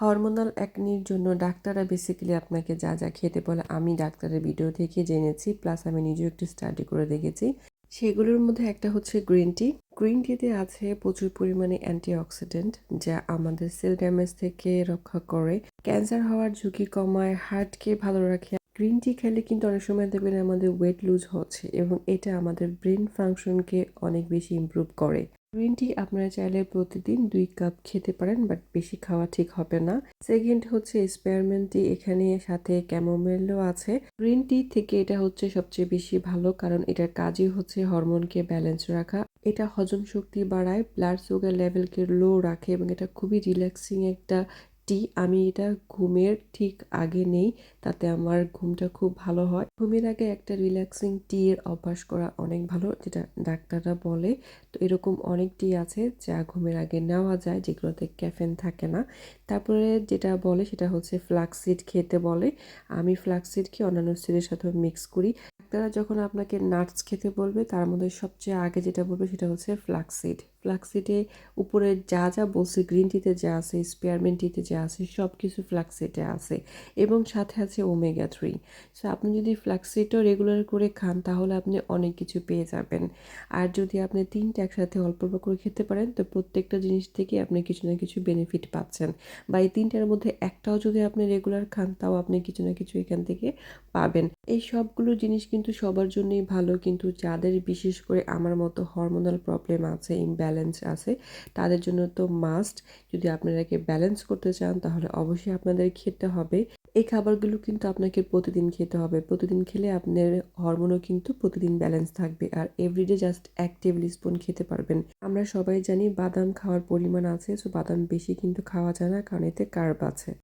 Hormonal অ্যাকনির জন্য ডাক্তাররা basically আপনাকে যা যা খেতে বলে আমি ডাক্তারের ভিডিও থেকে জেনেছি, প্লাস আমি নিজেও একটু স্টাডি করে দেখেছি। সেগুলোর মধ্যে একটা হচ্ছে গ্রিন টি। গ্রিন টিতে আছে প্রচুর পরিমাণে অ্যান্টিঅক্সিডেন্ট, যা আমাদের সেল ড্যামেজ থেকে রক্ষা করে, ক্যান্সার হওয়ার ঝুঁকি কমায়, হার্টকে ভালো রাখে। গ্রিন টি খেলে কিন্তু অনেক সময় দেখবেন আমাদের ওয়েট লুজ হচ্ছে এবং এটা আমাদের ব্রেন ফাংশনকে অনেক বেশি ইমপ্রুভ করে। গ্রিন টি আপনারা চাইলে প্রতিদিন 2 কাপ খেতে পারেন, বাট বেশি খাওয়া ঠিক হবে না। সেকেন্ড হচ্ছে স্পেয়ারমেন্ট টি, এখানে সাথে ক্যামোমেলও আছে। গ্রিন টি থেকে এটা হচ্ছে সবচেয়ে বেশি ভালো, কারণ এটার কাজই হচ্ছে হরমোনকে ব্যালেন্স রাখা। এটা হজম শক্তি বাড়ায়, ব্লাড সুগার লেভেলকে লো রাখে এবং এটা খুবই রিল্যাক্সিং একটা টি। আমি এটা ঘুমের ঠিক আগে নেই, তাতে আমার ঘুমটা খুব ভালো হয়। ঘুমের আগে একটা রিল্যাক্সিং টি এর অভ্যাস করা অনেক ভালো, যেটা ডাক্তাররা বলে। তো এরকম অনেক টি আছে যা ঘুমের আগে নেওয়া যায়, যেগুলোতে ক্যাফেন থাকে না। তারপরে যেটা বলে সেটা হচ্ছে ফ্লাক্সিড খেতে বলে। আমি ফ্লাক্সিডকে অন্যান্য সিডের সাথে মিক্স করি। ডাক্তাররা যখন আপনাকে নাটস খেতে বলবে তার মধ্যে সবচেয়ে আগে যেটা বলবে সেটা হচ্ছে ফ্লাক্সিড। ফ্লাক্সিডে উপরে যা যা বলছে, গ্রিন টিতে যা আছে, স্পিয়ারমিন্ট টিতে যা আছে, সব কিছু ফ্লাক্সিডে আছে এবং সাথে আছে ওমেগা 3। সো আপনি যদি ফ্লাক্সিডও রেগুলার করে খান তাহলে আপনি অনেক কিছু পেয়ে যাবেন। আর যদি আপনি 3টা একসাথে অল্প অল্প করে খেতে পারেন তো প্রত্যেকটা জিনিস থেকে আপনি কিছু না কিছু বেনিফিট পাচ্ছেন। বা এই 3টার মধ্যে একটাও যদি আপনি রেগুলার খান তাও আপনি কিছু না কিছু এখান থেকে পাবেন। এই সবগুলো জিনিস কিন্তু সবার জন্যই ভালো, কিন্তু যাদের বিশেষ করে আমার মতো হরমোনাল প্রবলেম আছে, ইমব্যালেন্স আছে, তাদের জন্য তো মাস্ট। যদি আপনারা একে ব্যালেন্স করতে চান তাহলে অবশ্যই আপনাদের খেতে হবে। এই খাবারগুলো কিন্তু আপনাকে প্রতিদিন খেতে হবে। প্রতিদিন খেলে আপনার হরমোনও কিন্তু প্রতিদিন ব্যালেন্স থাকবে। আর এভরিডে জাস্ট 1 টেবিল স্পুন খেতে পারবেন। আমরা সবাই জানি বাদাম খাওয়ার পরিমাণ আছে, সো বাদাম বেশি কিন্তু খাওয়া যায় না, কারণ এতে কার্ব আছে।